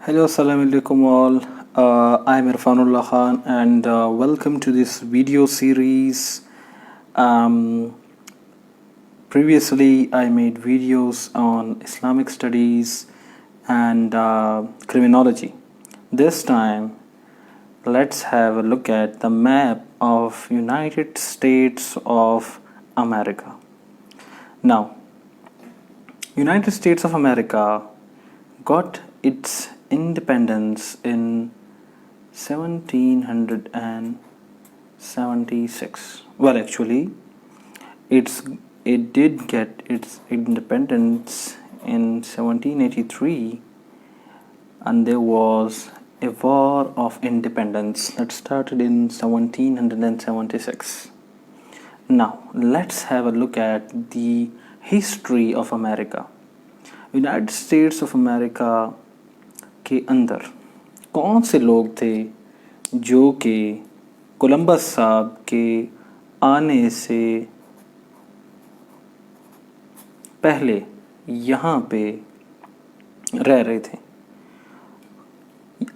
Hello, assalamu alaikum all. I'm Irfan Ullah and welcome to this video series. Previously, I made videos on Islamic studies and criminology. This time, let's have a look at the map of United States of America. Now, United States of America got its independence in 1776. Well, actually, it did get its independence in 1783, and there was a war of independence that started in 1776. Now, let's have a look at the history of America. United states of America के अंदर कौन से लोग थे जो कि Columbus साहब के आने से पहले यहाँ पे रह रहे थे।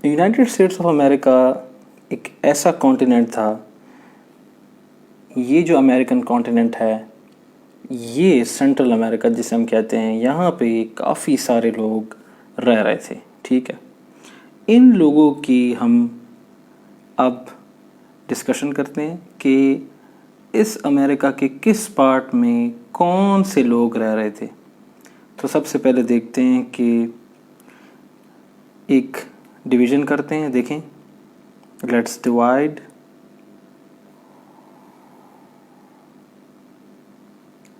यूनाइटेड स्टेट्स ऑफ अमेरिका एक ऐसा कॉन्टिनेंट था, ये जो अमेरिकन कॉन्टिनेंट है, ये सेंट्रल अमेरिका जिसे हम कहते हैं, यहाँ पे काफ़ी सारे लोग रह रहे थे। ठीक है, इन लोगों की हम अब डिस्कशन करते हैं कि इस अमेरिका के किस पार्ट में कौन से लोग रह रहे थे। तो सबसे पहले देखते हैं कि एक डिवीज़न करते हैं। देखें, लेट्स डिवाइड।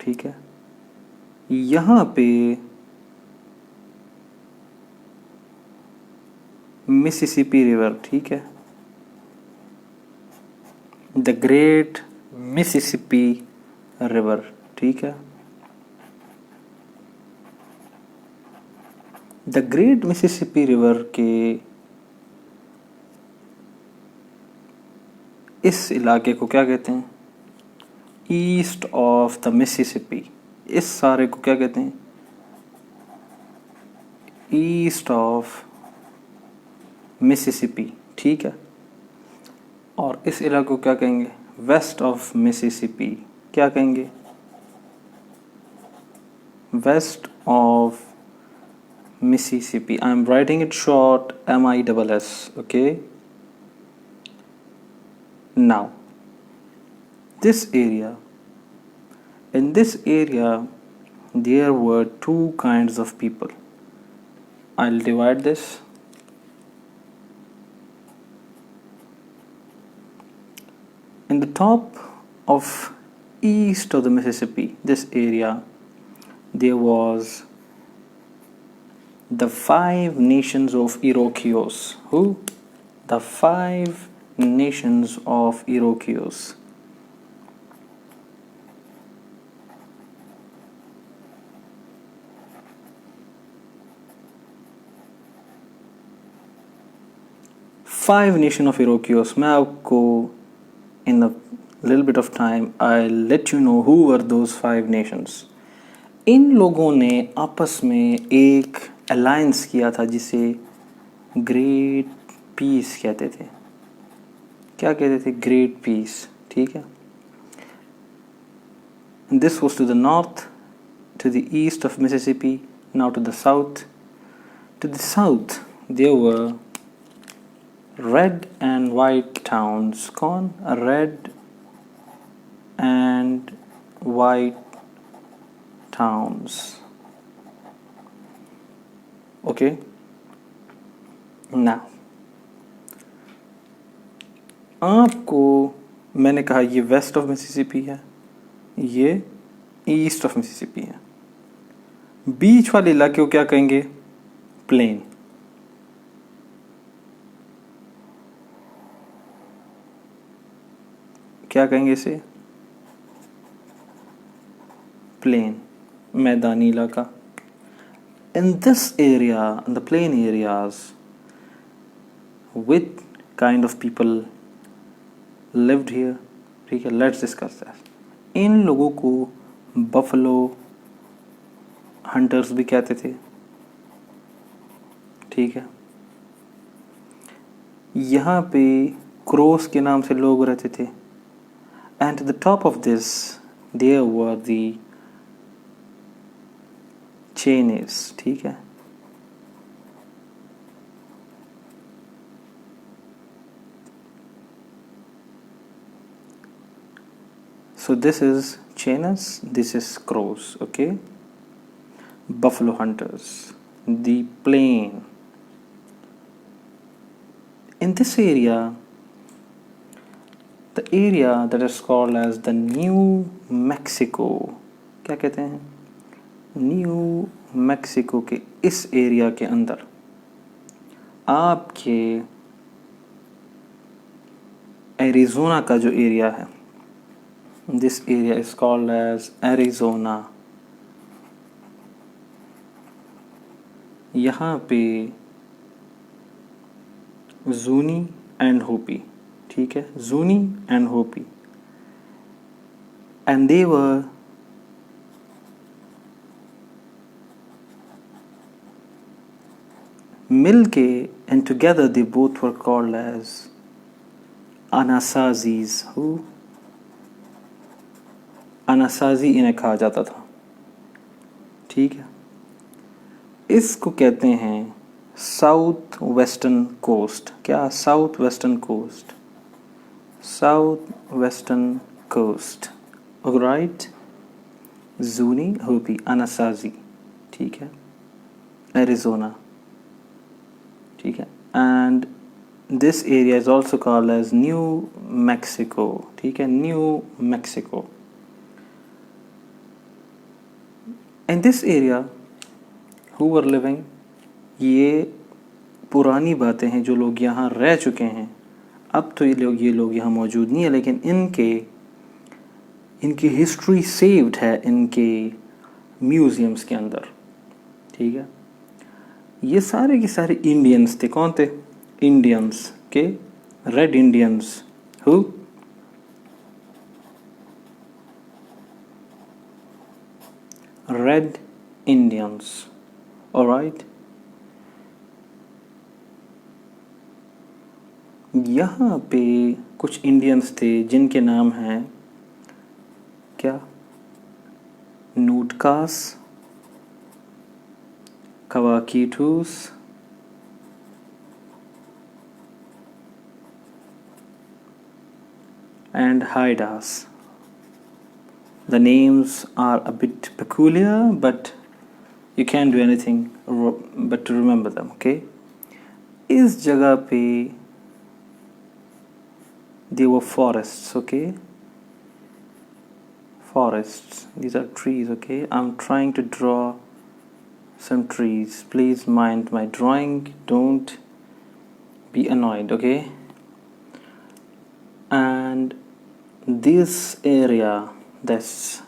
ठीक है, यहाँ पे मिसिसिपी रिवर, ठीक है, द ग्रेट मिसिसिपी रिवर, ठीक है। द ग्रेट मिसिसिपी रिवर के इस इलाके को क्या कहते हैं? East of the Mississippi. इस सारे को क्या कहते हैं? ईस्ट ऑफ मिसिसिपी, ठीक है। और इस इलाके को क्या कहेंगे? West of Mississippi. क्या कहेंगे? West of Mississippi. I am writing it short, MISS, okay. Now this area, in this area there were two kinds of people. I'll divide this. In the top of east of the Mississippi, this area, there was the 5 nations of Iroquois. Who? The 5 nations of Iroquois. Five nation of Iroquois. मैं आपको in a little bit of time I'll let you know who were those 5 nations. इन लोगों ने आपस में एक alliance किया था जिसे ग्रेट पीस कहते थे। क्या कहते थे? ग्रेट पीस, ठीक है। This was to the north, to the east of Mississippi, now to the south. To the south there were red and white towns. कौन? Red and white towns, okay. Now आपको मैंने कहा ये waste of Mississippi है, ये east of Mississippi है। बीच वाले इलाके को क्या कहेंगे? प्लेन। क्या कहेंगे इसे? प्लेन, मैदानी इलाका। In this area, in the plain areas, which kind of people lived here, ठीक है। Let's discuss that. इन लोगों को बफलो हंटर्स भी कहते थे, ठीक है। यहाँ पे क्रोस के नाम से लोग रहते थे, and the top of this there were the चेनेस, ठीक है। So this is Chenas, this is crows, okay. Buffalo hunters, the plain. In this area, the area that is called as the New Mexico, क्या कहते हैं, new Mexico के इस area के अंदर आपके एरिज़ोना का जो एरिया है, this area is called as Arizona. यहाँ पे जूनी एंड होपी, ठीक है, जूनी एंड होपी, एंड दे वर मिल के and together they both were called as Anasazis. Who? Anasazi इन्हें कहा जाता था, ठीक है। इसको कहते हैं साउथ वेस्टर्न कोस्ट। क्या? South western coast, south western coast, right. Zuni, Hopi, Anasazi, ठीक है, एरिज़ोना, ठीक है, and this area is also called as New Mexico, ठीक है, New Mexico. In this area who were living, ये पुरानी बातें हैं, जो लोग यहाँ रह चुके हैं। अब तो ये लोग यहाँ मौजूद नहीं है, लेकिन इनकी हिस्ट्री सेव्ड है इनके म्यूज़ियम्स के अंदर, ठीक है। ये सारे के सारे इंडियंस थे। कौन थे? इंडियंस के, red Indians. Who? Red Indians, alright। यहाँ पे कुछ इंडियंस थे जिनके नाम हैं क्या? नूटकास, कवाकीटूस, and Haidas. The names are a bit peculiar, but you can't do anything but to remember them, okay? इस जगह पे there were forests, okay? Forests. These are trees, okay? I'm trying to draw some trees. Please mind my drawing. Don't be annoyed, okay? And this area, this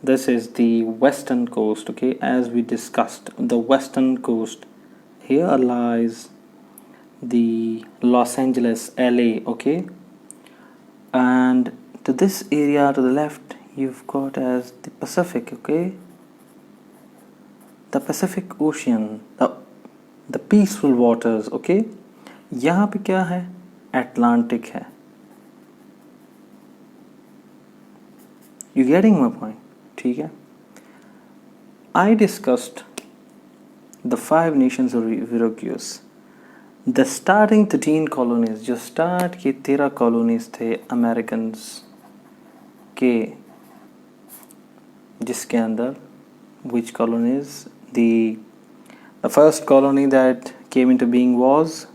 is the western coast, okay? As we discussed, the western coast, here lies the Los Angeles, LA, okay? And to this area to the left you've got as the Pacific, okay? The Pacific Ocean, the peaceful waters, okay? यहाँ पे क्या है? Atlantic है। You getting my point? ठीक है। I discussed the 5 nations of Iroquois. The starting 13 colonies, जो start के 13 colonies थे अमेरिकन्स के, जिसके अंदर which colonies? The first colony that came into being was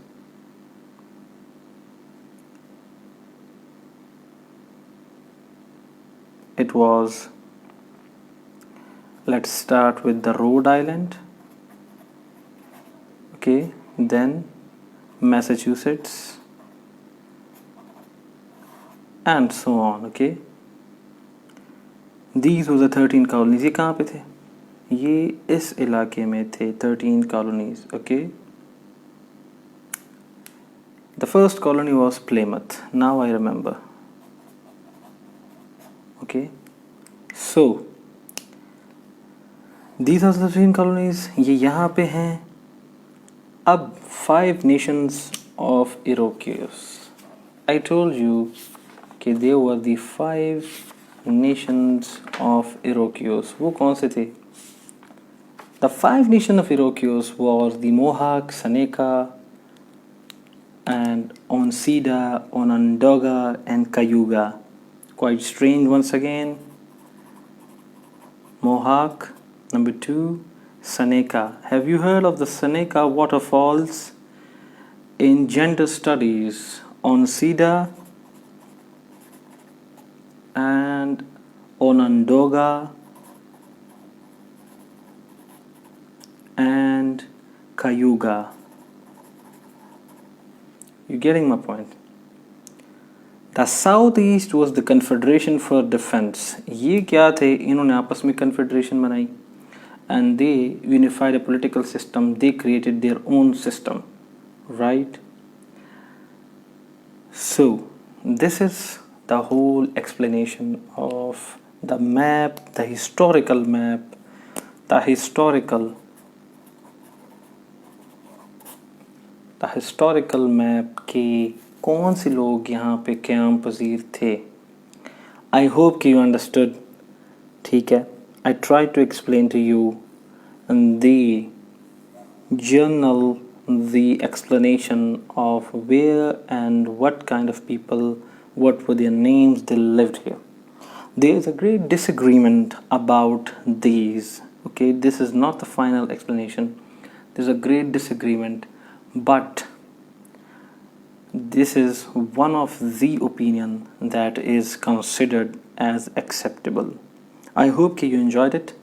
let's start with the Rhode Island, okay, then Massachusetts and so on, okay. These were the 13 colonies. ये कहाँ पे थे? ये इस इलाके में थे 13 colonies, okay. The first colony was Plymouth. Now I remember, okay. So these are the 13 colonies. ये यहाँ पे हैं। अब 5 nations of Iroquois. I told you कि there were the 5 nations of Iroquois. वो कौन से थे? The 5 nations of Iroquois was the Mohawk, Seneca, and Oneida, Onondaga, and Cayuga. Quite strange once again. Mohawk. Number 2, Seneca. Have you heard of the Seneca waterfalls? In gender studies, Oneida and Onondaga and Cayuga. You getting my point? The Southeast was the Confederation for Defense. ये क्या थे? इन्होंने आपस में confederation बनाई and they unified a political system. They created their own system, right? So this is the whole explanation of the map, the historical map, the historical map के कौन से लोग यहाँ पे क़याम पज़ीर थे. I hope you understood. ठीक है. I tried to explain to you the journal, the explanation of where and what kind of people, what were their names, they lived here. There is a great disagreement about these. Okay, this is not the final explanation. There's a great disagreement, but this is one of the opinion that is considered as acceptable. I hope you enjoyed it.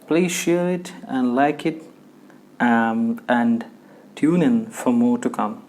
Please share it and like it, and tune in for more to come.